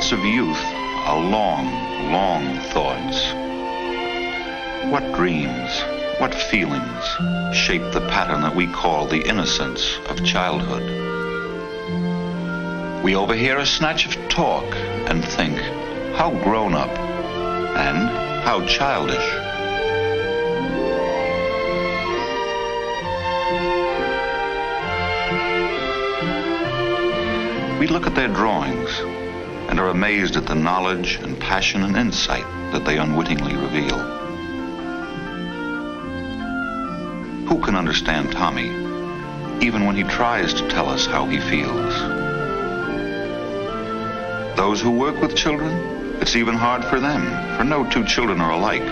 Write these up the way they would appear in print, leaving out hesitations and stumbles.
thoughts of youth are long, long thoughts. What dreams, what feelings shape the pattern that we call the innocence of childhood? We overhear a snatch of talk and think, how grown up and how childish. We look at their drawings and are amazed at the knowledge and passion and insight that they unwittingly reveal. Who can understand Tommy, even when he tries to tell us how he feels? Those who work with children, it's even hard for them, for no two children are alike,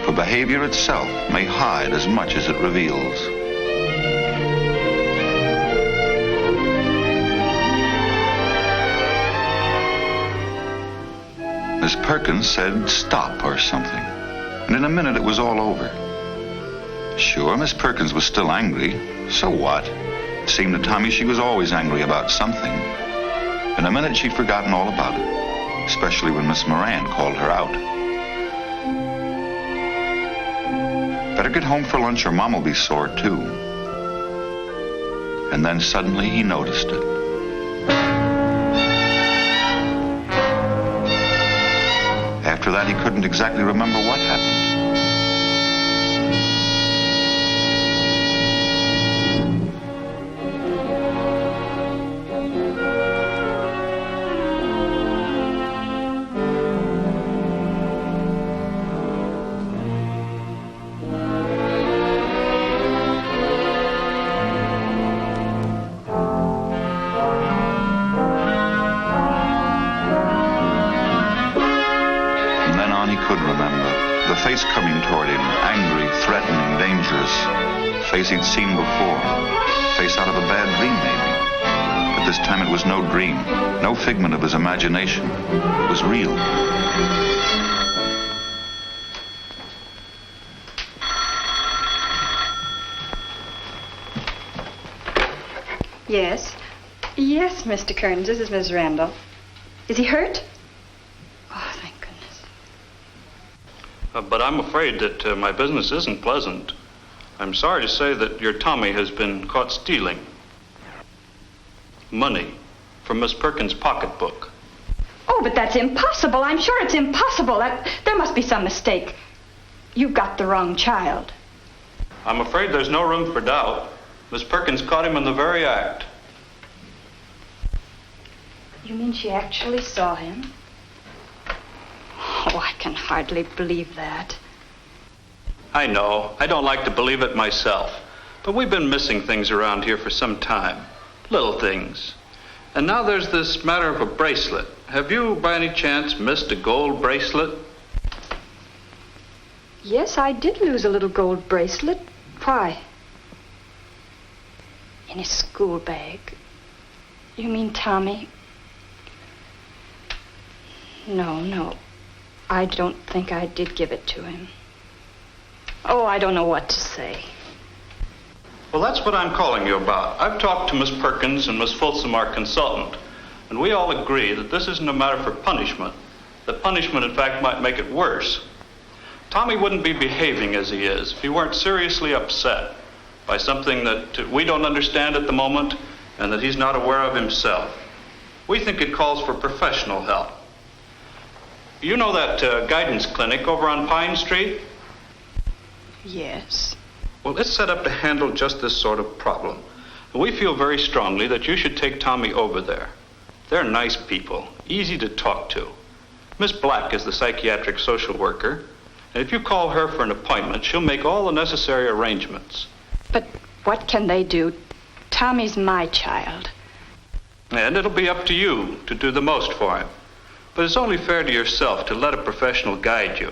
for behavior itself may hide as much as it reveals. Miss Perkins said stop or something, and in a minute it was all over. Sure, Miss Perkins was still angry. So what? It seemed to Tommy she was always angry about something. In a minute she'd forgotten all about it, especially when Miss Moran called her out. Better get home for lunch or Mom will be sore too. And then suddenly he noticed it. After that, he couldn't exactly remember what happened. Face coming toward him, angry, threatening, dangerous. Face he'd seen before. Face out of a bad dream, maybe. But this time it was no dream, no figment of his imagination. It was real. Yes. Yes, Mr. Kearns, this is Miss Randall. Is he hurt? Oh, thank goodness. But I'm afraid that my business isn't pleasant. I'm sorry to say that your Tommy has been caught stealing money from Miss Perkins' pocketbook. Oh, but that's impossible. I'm sure it's impossible. There must be some mistake. You've got the wrong child. I'm afraid there's no room for doubt. Miss Perkins caught him in the very act. You mean she actually saw him? Oh, I can hardly believe that. I know. I don't like to believe it myself. But we've been missing things around here for some time. Little things. And now there's this matter of a bracelet. Have you, by any chance, missed a gold bracelet? Yes, I did lose a little gold bracelet. Why? In his school bag. You mean Tommy? No. I don't think I did give it to him. Oh, I don't know what to say. Well, that's what I'm calling you about. I've talked to Miss Perkins and Miss Folsom, our consultant, and we all agree that this isn't a matter for punishment. That punishment, in fact, might make it worse. Tommy wouldn't be behaving as he is if he weren't seriously upset by something that we don't understand at the moment and that he's not aware of himself. We think it calls for professional help. You know that guidance clinic over on Pine Street? Yes. Well, it's set up to handle just this sort of problem. We feel very strongly that you should take Tommy over there. They're nice people, easy to talk to. Miss Black is the psychiatric social worker, and if you call her for an appointment, she'll make all the necessary arrangements. But what can they do? Tommy's my child. And it'll be up to you to do the most for him. But it's only fair to yourself to let a professional guide you.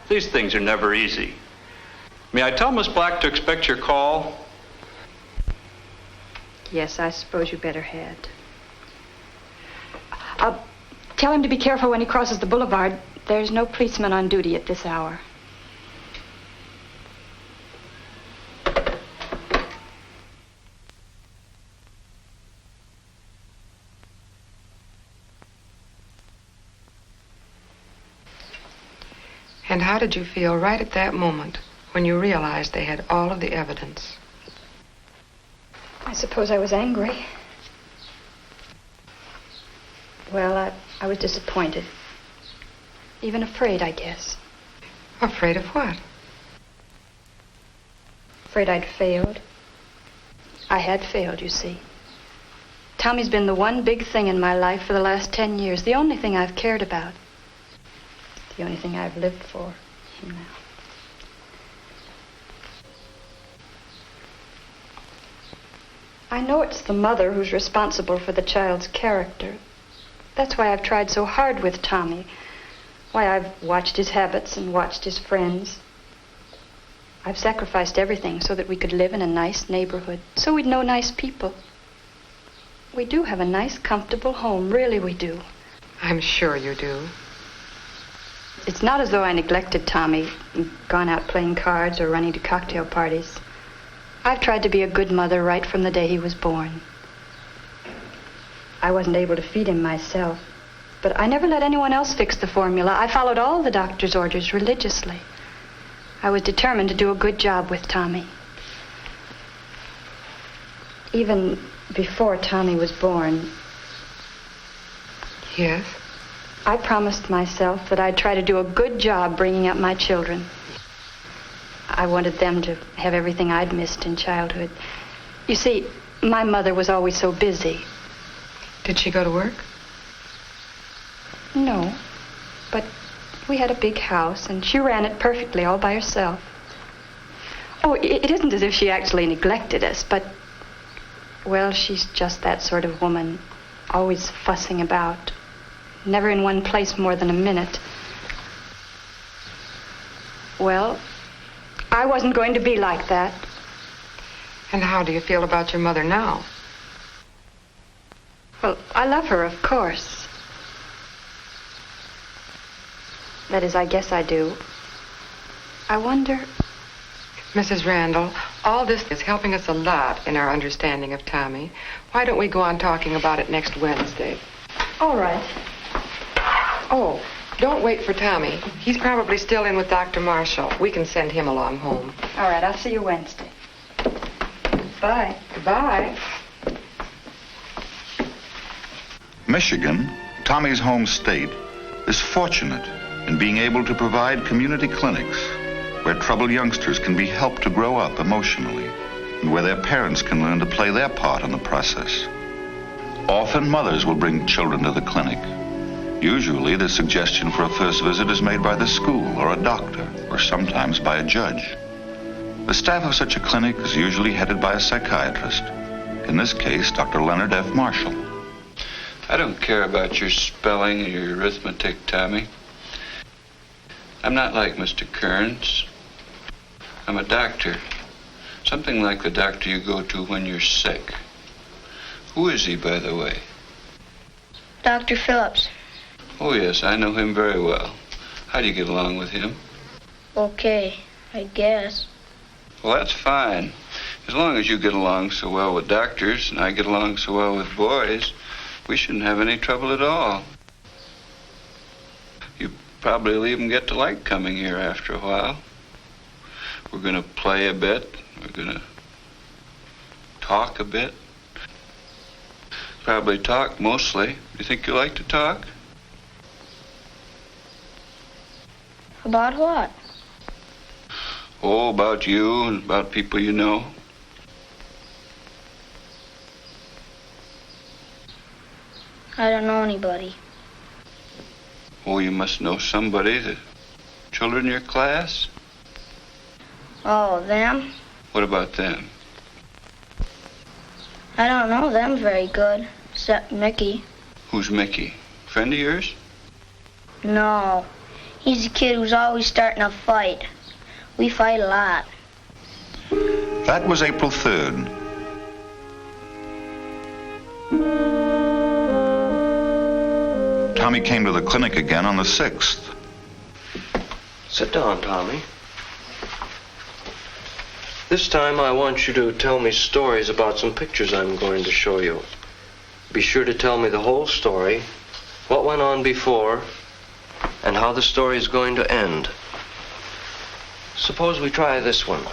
These things are never easy. May I tell Miss Black to expect your call? Yes, I suppose you better head. Tell him to be careful when he crosses the boulevard. There's no policeman on duty at this hour. And how did you feel right at that moment when you realized they had all of the evidence? I suppose I was angry. Well, I was disappointed. Even afraid, I guess. Afraid of what? Afraid I'd failed. I had failed, you see. Tommy's been the one big thing in my life for the last 10 years. The only thing I've cared about. The only thing I've lived for. Now. I know it's the mother who's responsible for the child's character. That's why I've tried so hard with Tommy. Why I've watched his habits and watched his friends. I've sacrificed everything so that we could live in a nice neighborhood, so we'd know nice people. We do have a nice, comfortable home, really we do. I'm sure you do. It's not as though I neglected Tommy, gone out playing cards or running to cocktail parties. I've tried to be a good mother right from the day he was born. I wasn't able to feed him myself, but I never let anyone else fix the formula. I followed all the doctor's orders religiously. I was determined to do a good job with Tommy. Even before Tommy was born. Yes? I promised myself that I'd try to do a good job bringing up my children. I wanted them to have everything I'd missed in childhood. You see, my mother was always so busy. Did she go to work? No, but we had a big house, and she ran it perfectly all by herself. Oh, it isn't as if she actually neglected us, but, well, she's just that sort of woman, always fussing about, never in one place more than a minute. Well, I wasn't going to be like that. And how do you feel about your mother now? Well, I love her, of course. That is, I guess I do. I wonder... Mrs. Randall, all this is helping us a lot in our understanding of Tommy. Why don't we go on talking about it next Wednesday? All right. Oh, don't wait for Tommy. He's probably still in with Dr. Marshall. We can send him along home. All right, I'll see you Wednesday. Bye. Goodbye. Michigan, Tommy's home state, is fortunate in being able to provide community clinics where troubled youngsters can be helped to grow up emotionally and where their parents can learn to play their part in the process. Often mothers will bring children to the clinic. Usually the suggestion for a first visit is made by the school or a doctor or sometimes by a judge. The staff of such a clinic is usually headed by a psychiatrist. In this case, Dr. Leonard F. Marshall. I don't care about your spelling or your arithmetic, Tommy. I'm not like Mr. Kearns. I'm a doctor. Something like the doctor you go to when you're sick. Who is he, by the way? Dr. Phillips. Oh, yes, I know him very well. How do you get along with him? Okay, I guess. Well, that's fine. As long as you get along so well with doctors and I get along so well with boys, we shouldn't have any trouble at all. You probably will even get to like coming here after a while. We're going to play a bit. We're going to talk a bit. Probably talk mostly. Do you think you like to talk? About what? Oh, about you and about people you know. I don't know anybody. Oh, you must know somebody. The children in your class? Oh, them? What about them? I don't know them very good, except Mickey. Who's Mickey? Friend of yours? No, he's a kid who's always starting a fight. We fight a lot. That was April 3rd. Tommy came to the clinic again on the 6th. Sit down, Tommy. This time I want you to tell me stories about some pictures I'm going to show you. Be sure to tell me the whole story, what went on before, and how the story is going to end. Suppose we try this one.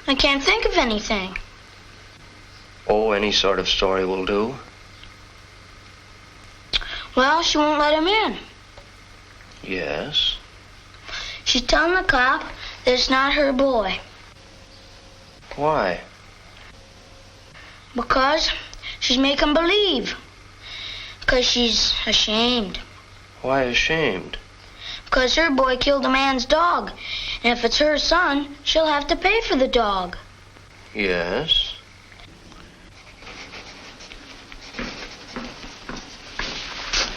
I can't think of anything. Oh, any sort of story will do. Well, she won't let him in. Yes. She's telling the cop that it's not her boy. Why? Because she's making believe. Because she's ashamed. Why ashamed? Because her boy killed a man's dog. And if it's her son, she'll have to pay for the dog. Yes.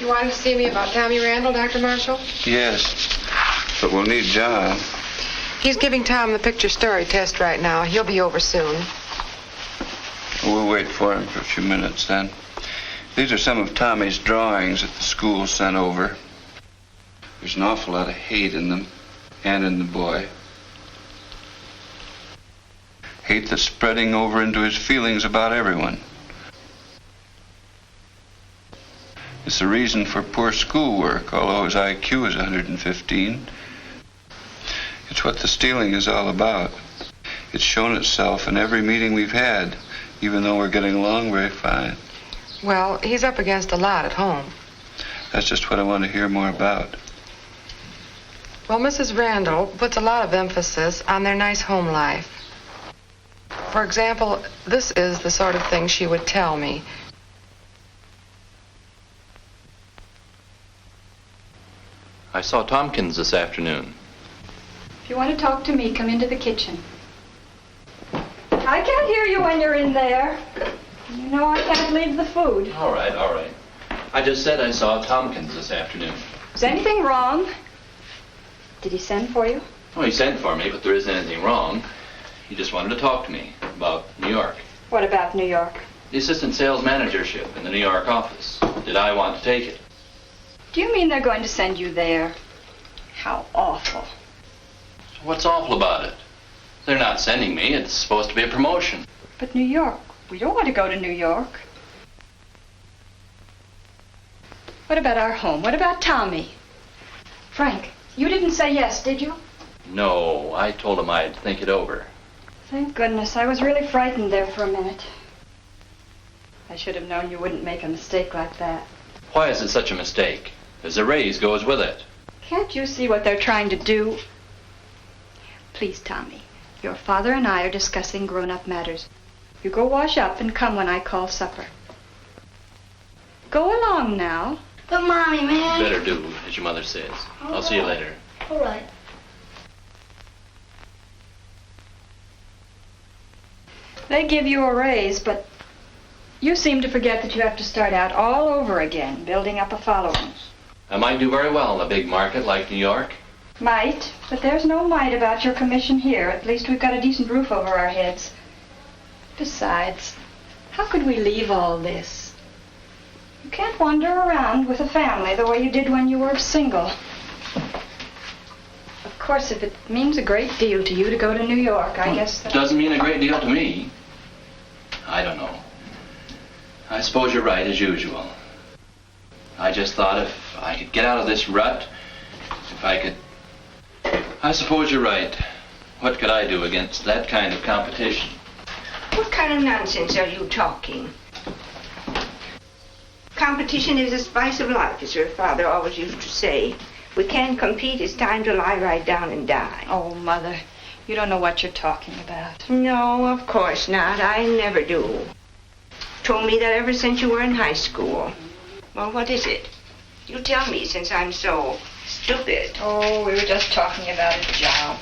You want to see me about Tommy Randall, Dr. Marshall? Yes, but we'll need John. He's giving Tom the picture story test right now. He'll be over soon. We'll wait for him for a few minutes then. These are some of Tommy's drawings that the school sent over. There's an awful lot of hate in them, and in the boy. Hate that's spreading over into his feelings about everyone. It's the reason for poor schoolwork, although his IQ is 115. It's what the stealing is all about. It's shown itself in every meeting we've had, even though we're getting along very fine. Well, he's up against a lot at home. That's just what I want to hear more about. Well, Mrs. Randall puts a lot of emphasis on their nice home life. For example, this is the sort of thing she would tell me. I saw Tompkins this afternoon. If you want to talk to me, come into the kitchen. I can't hear you when you're in there. You know I can't leave the food. All right, all right. I just said I saw Tompkins this afternoon. Is anything wrong? Did he send for you? Well, he sent for me, but there isn't anything wrong. He just wanted to talk to me about New York. What about New York? The assistant sales managership in the New York office. Did I want to take it? Do you mean they're going to send you there? How awful. What's awful about it? They're not sending me. It's supposed to be a promotion. But New York, we don't want to go to New York. What about our home? What about Tommy? Frank, you didn't say yes, did you? No, I told him I'd think it over. Thank goodness. I was really frightened there for a minute. I should have known you wouldn't make a mistake like that. Why is it such a mistake? There's a raise goes with it. Can't you see what they're trying to do? Please, Tommy, your father and I are discussing grown-up matters. You go wash up and come when I call supper. Go along now. But, Mommy, man. Better do, as your mother says. I'll see you later. All right. They give you a raise, but you seem to forget that you have to start out all over again, building up a following. I might do very well in a big market like New York. Might, but there's no might about your commission here. At least we've got a decent roof over our heads. Besides, how could we leave all this? You can't wander around with a family the way you did when you were single. Of course, if it means a great deal to you to go to New York, I guess It doesn't mean a great deal to me. I don't know. I suppose you're right, as usual. I just thought if I could get out of this rut, if I could... I suppose you're right. What could I do against that kind of competition? What kind of nonsense are you talking? Competition is the spice of life, as your father always used to say. We can't compete. It's time to lie right down and die. Oh, Mother, you don't know what you're talking about. No, of course not. I never do. Told me that ever since you were in high school. Well, what is it? You tell me, since I'm so stupid. Oh, we were just talking about a job.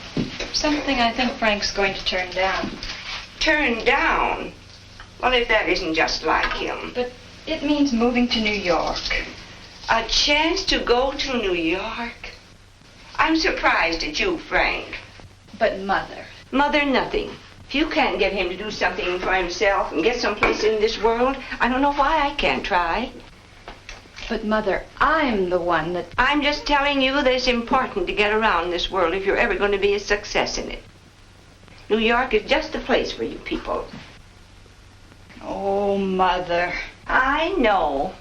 Something I think Frank's going to turn down. Turn down? Well, if that isn't just like him. But it means moving to New York. A chance to go to New York? I'm surprised at you, Frank. But Mother... Mother, nothing. If you can't get him to do something for himself and get someplace in this world, I don't know why I can't try. But Mother, I'm the one that... I'm just telling you that it's important to get around this world if you're ever going to be a success in it. New York is just the place for you people. Oh, Mother. I know.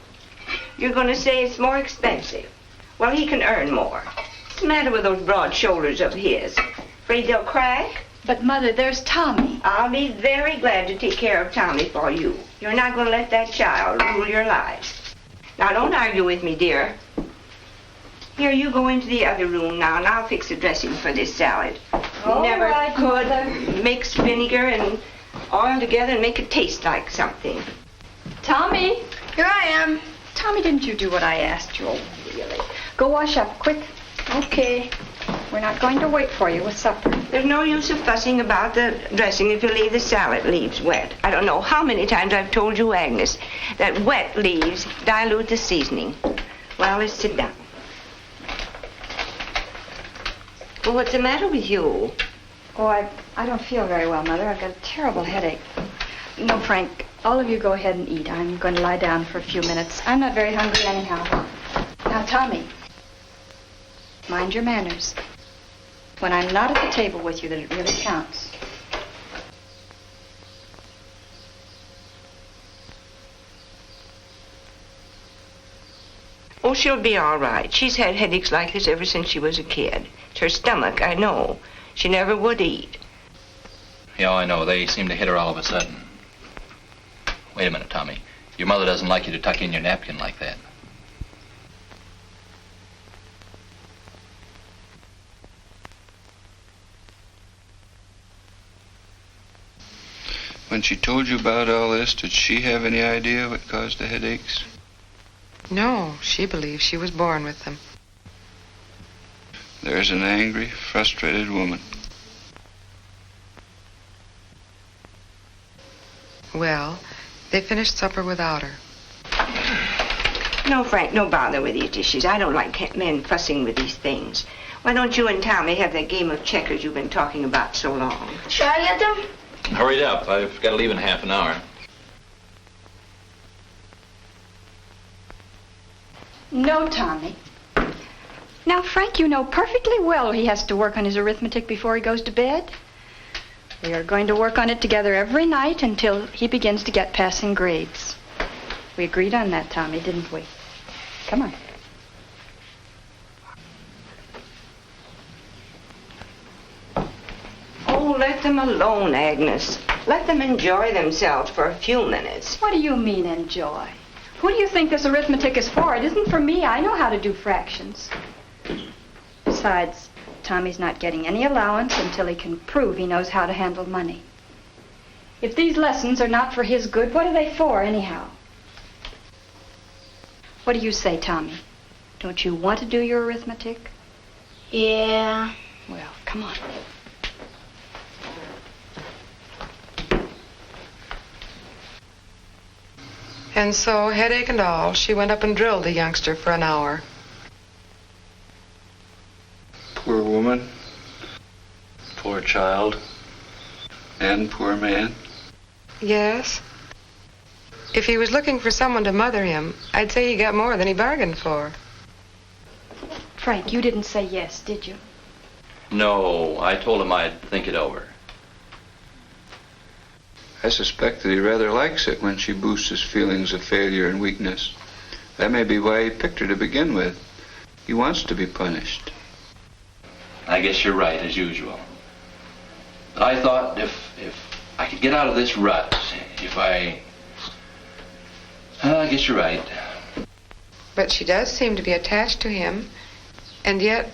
You're going to say it's more expensive. Well, he can earn more. What's the matter with those broad shoulders of his? Afraid they'll crack? But, Mother, there's Tommy. I'll be very glad to take care of Tommy for you. You're not going to let that child rule your lives. Now, don't argue with me, dear. Here, you go into the other room now, and I'll fix the dressing for this salad. All Never right, could Mother. mix vinegar and oil together and make it taste like something. Tommy! Here I am. Tommy, didn't you do what I asked you? Oh, really? Go wash up, quick. Okay. We're not going to wait for you with supper. There's no use of fussing about the dressing if you leave the salad leaves wet. I don't know how many times I've told you, Agnes, that wet leaves dilute the seasoning. Well, let's sit down. Well, what's the matter with you? Oh, I don't feel very well, Mother. I've got a terrible headache. No, Frank, all of you go ahead and eat. I'm going to lie down for a few minutes. I'm not very hungry anyhow. Now, Tommy, mind your manners. When I'm not at the table with you, that it really counts. Oh, she'll be all right. She's had headaches like this ever since she was a kid. It's her stomach, I know. She never would eat. Yeah, I know. They seem to hit her all of a sudden. Wait a minute, Tommy. Your mother doesn't like you to tuck in your napkin like that. When she told you about all this, did she have any idea what caused the headaches? No, she believes she was born with them. There's an angry, frustrated woman. Well, they finished supper without her. No, Frank, no bother with your dishes. I don't like men fussing with these things. Why don't you and Tommy have that game of checkers you've been talking about so long? Should I get them? Hurry up. I've got to leave in half an hour. No, Tommy. Now, Frank, you know perfectly well he has to work on his arithmetic before he goes to bed. We are going to work on it together every night until he begins to get passing grades. We agreed on that, Tommy, didn't we? Come on. Oh, let them alone, Agnes. Let them enjoy themselves for a few minutes. What do you mean, enjoy? Who do you think this arithmetic is for? It isn't for me. I know how to do fractions. Besides, Tommy's not getting any allowance until he can prove he knows how to handle money. If these lessons are not for his good, what are they for, anyhow? What do you say, Tommy? Don't you want to do your arithmetic? Yeah. Well, come on. And so, headache and all, she went up and drilled the youngster for an hour. Poor woman. Poor child. And poor man. Yes. If he was looking for someone to mother him, I'd say he got more than he bargained for. Frank, you didn't say yes, did you? No, I told him I'd think it over. I suspect that he rather likes it when she boosts his feelings of failure and weakness. That may be why he picked her to begin with. He wants to be punished. I guess you're right, as usual. But I thought if I could get out of this rut, I guess you're right. But she does seem to be attached to him, and yet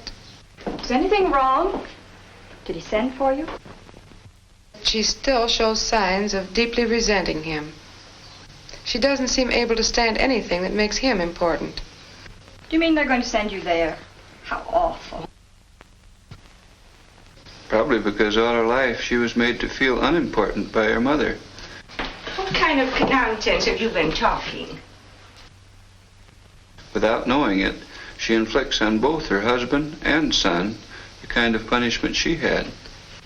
Is anything wrong? Did he send for you? she still shows signs of deeply resenting him. She doesn't seem able to stand anything that makes him important. Do you mean they're going to send you there? How awful. Probably because all her life she was made to feel unimportant by her mother. What kind of nonsense have you been talking? Without knowing it, she inflicts on both her husband and son the kind of punishment she had.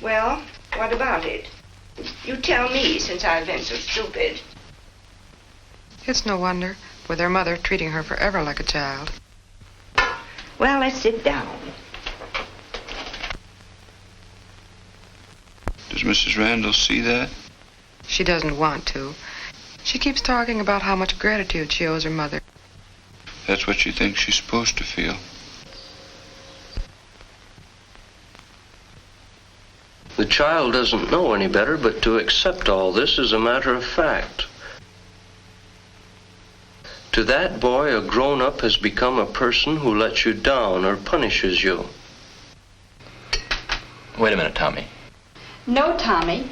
Well, what about it? You tell me, since I've been so stupid. It's no wonder, with her mother treating her forever like a child. Well, let's sit down. Does Mrs. Randall see that? She doesn't want to. She keeps talking about how much gratitude she owes her mother. That's what she thinks she's supposed to feel. The child doesn't know any better but to accept all this as a matter of fact. To that boy, a grown-up has become a person who lets you down or punishes you. Wait a minute, Tommy. No, Tommy.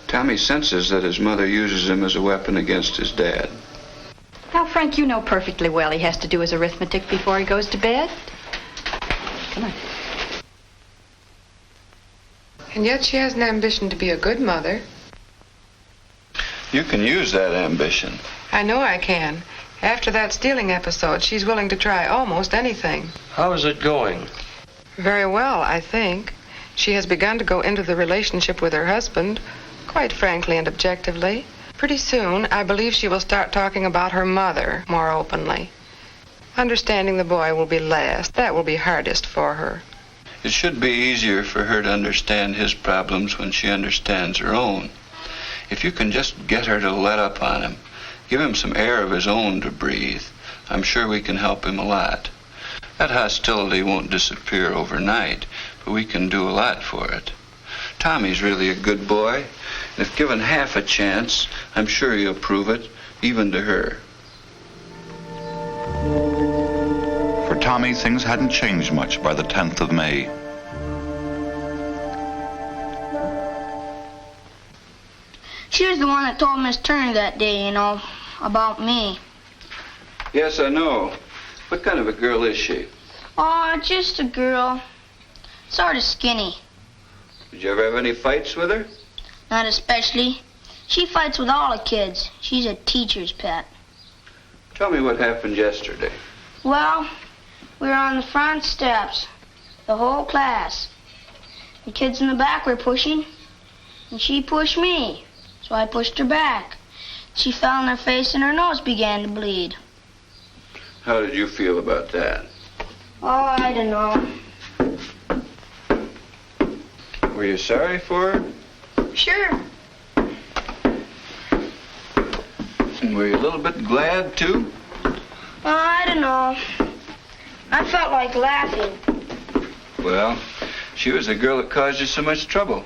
Tommy senses that his mother uses him as a weapon against his dad. Now, Frank, you know perfectly well he has to do his arithmetic before he goes to bed. Come on. And yet she has an ambition to be a good mother. You can use that ambition. I know I can. After that stealing episode, she's willing to try almost anything. How is it going? Very well, I think. She has begun to go into the relationship with her husband, quite frankly and objectively. Pretty soon, I believe she will start talking about her mother more openly. Understanding the boy will be last. That will be hardest for her. It should be easier for her to understand his problems when she understands her own. If you can just get her to let up on him, give him some air of his own to breathe, I'm sure we can help him a lot. That hostility won't disappear overnight, but we can do a lot for it. Tommy's really a good boy, and if given half a chance, I'm sure he'll prove it, even to her. For Tommy, things hadn't changed much by the 10th of May. She was the one that told Miss Turner that day, you know, about me. Yes, I know. What kind of a girl is she? Oh, just a girl. Sort of skinny. Did you ever have any fights with her? Not especially. She fights with all the kids. She's a teacher's pet. Tell me what happened yesterday. Well, we were on the front steps, the whole class. The kids in the back were pushing, and she pushed me, so I pushed her back. She fell on her face and her nose began to bleed. How did you feel about that? Oh, I don't know. Were you sorry for her? Sure. And were you a little bit glad, too? I don't know. I felt like laughing. Well, she was the girl that caused you so much trouble.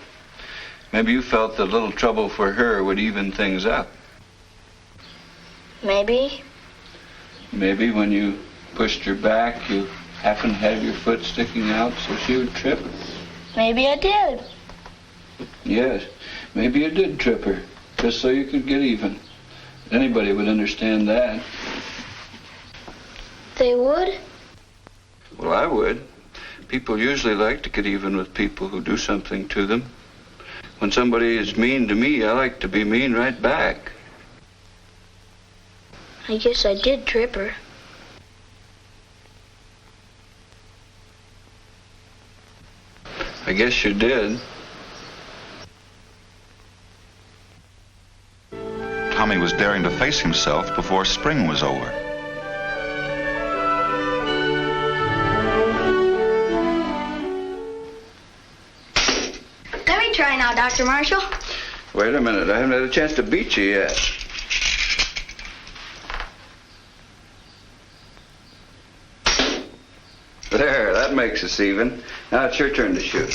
Maybe you felt that a little trouble for her would even things up. Maybe. Maybe when you pushed her back, you happened to have your foot sticking out so she would trip. Maybe I did. Yes, maybe you did trip her, just so you could get even. Anybody would understand that. They would? Well, I would. People usually like to get even with people who do something to them. When somebody is mean to me, I like to be mean right back. I guess I did trip her. I guess you did. Tommy was daring to face himself before spring was over. Let me try now, Dr. Marshall. Wait a minute, I haven't had a chance to beat you yet. There, that makes us even. Now it's your turn to shoot.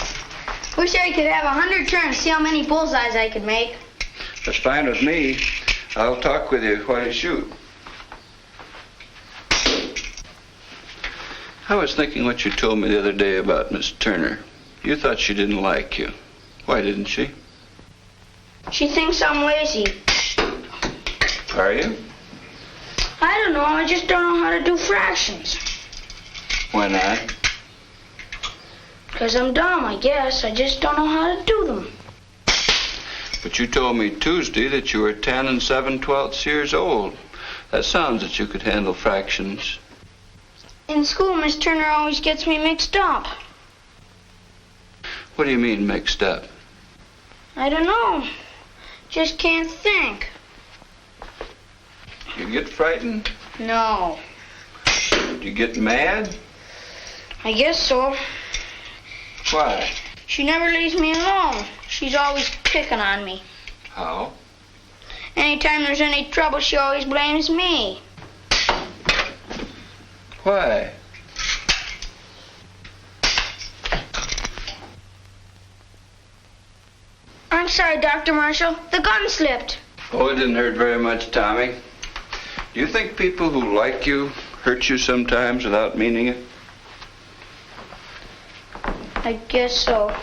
Wish I could have 100 turns, see how many bullseyes I could make. That's fine with me. I'll talk with you while you shoot. I was thinking what you told me the other day about Miss Turner. You thought she didn't like you. Why didn't she? She thinks I'm lazy. Are you? I don't know, I just don't know how to do fractions. Why not? Because I'm dumb, I guess. I just don't know how to do them. But you told me Tuesday that you were 10 and 7/12 years old. That sounds that you could handle fractions. In school, Miss Turner always gets me mixed up. What do you mean mixed up? I don't know. Just can't think. You get frightened? No. Do you get mad? I guess so. Why? She never leaves me alone. She's always picking on me. How? Anytime there's any trouble, she always blames me. Why? I'm sorry, Dr. Marshall. The gun slipped. Oh, it didn't hurt very much, Tommy. Do you think people who like you hurt you sometimes without meaning it? I guess so.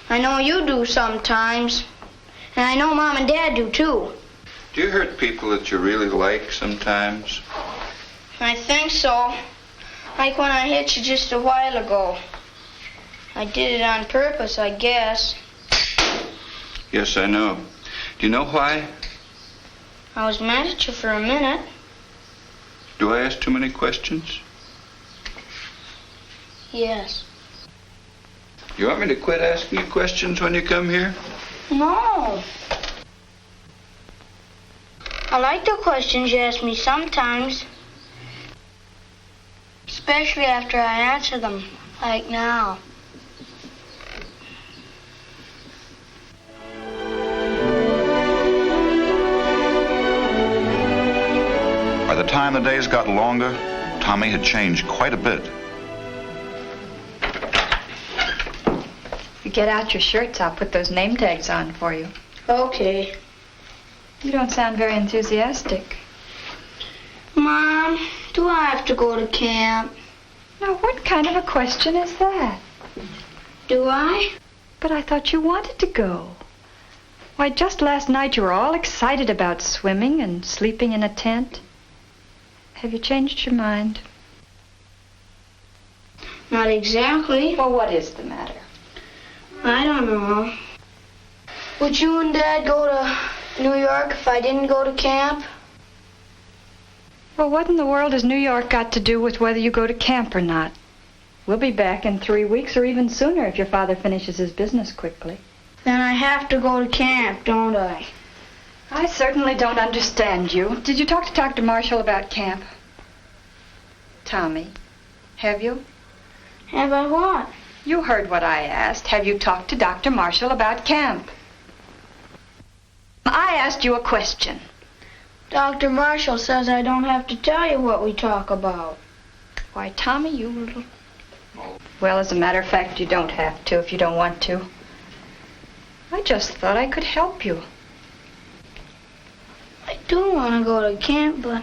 I know you do sometimes. And I know Mom and Dad do too. Do you hurt people that you really like sometimes? I think so. Like when I hit you just a while ago. I did it on purpose, I guess. Yes, I know. Do you know why? I was mad at you for a minute. Do I ask too many questions? Yes. You want me to quit asking you questions when you come here? No. I like the questions you ask me sometimes. Especially after I answer them, like now. By the time the days got longer, Tommy had changed quite a bit. You get out your shirts, I'll put those name tags on for you. Okay. You don't sound very enthusiastic. Mom, do I have to go to camp? Now, what kind of a question is that? Do I? But I thought you wanted to go. Why, just last night you were all excited about swimming and sleeping in a tent. Have you changed your mind? Not exactly. Well, what is the matter? I don't know. Would you and Dad go to New York if I didn't go to camp? Well, what in the world has New York got to do with whether you go to camp or not? We'll be back in 3 weeks or even sooner if your father finishes his business quickly. Then I have to go to camp, don't I? I certainly don't understand you. Did you talk to Dr. Marshall about camp? Tommy, have you? Have I what? You heard what I asked. Have you talked to Dr. Marshall about camp? I asked you a question. Dr. Marshall says I don't have to tell you what we talk about. Why, Tommy, you little... Well, as a matter of fact, you don't have to if you don't want to. I just thought I could help you. I do want to go to camp, but...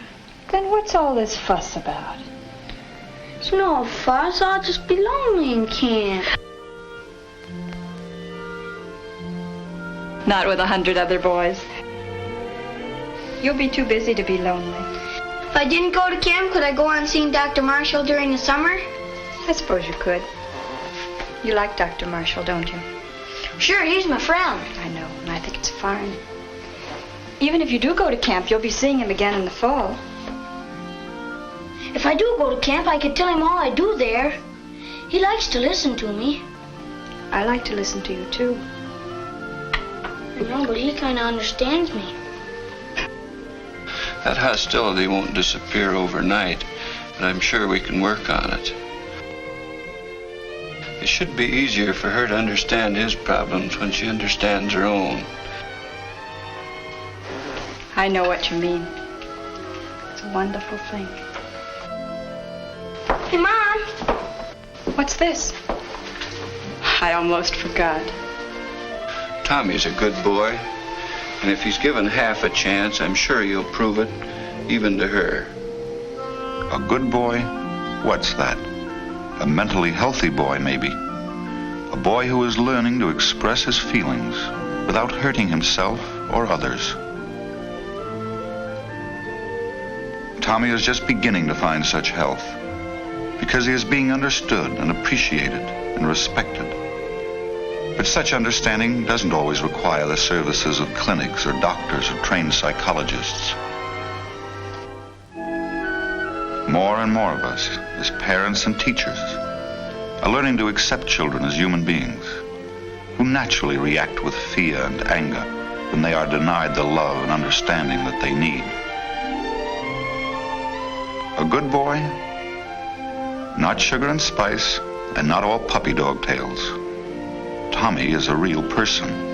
Then what's all this fuss about? It's no fuss. I'll just be lonely in camp. Not with 100 other boys. You'll be too busy to be lonely. If I didn't go to camp, could I go on seeing Dr. Marshall during the summer? I suppose you could. You like Dr. Marshall, don't you? Sure, he's my friend. I know, and I think it's fine. Even if you do go to camp, you'll be seeing him again in the fall. If I do go to camp, I could tell him all I do there. He likes to listen to me. I like to listen to you, too. I know, but he kind of understands me. That hostility won't disappear overnight, but I'm sure we can work on it. It should be easier for her to understand his problems when she understands her own. I know what you mean. It's a wonderful thing. Hey, Mom. What's this? I almost forgot. Tommy's a good boy, and if he's given half a chance, I'm sure he'll prove it, even to her. A good boy? What's that? A mentally healthy boy, maybe. A boy who is learning to express his feelings without hurting himself or others. Tommy is just beginning to find such health because he is being understood and appreciated and respected. But such understanding doesn't always require the services of clinics or doctors or trained psychologists. More and more of us, as parents and teachers, are learning to accept children as human beings who naturally react with fear and anger when they are denied the love and understanding that they need. A good boy? Not sugar and spice, and not all puppy dog tails. Tommy is a real person.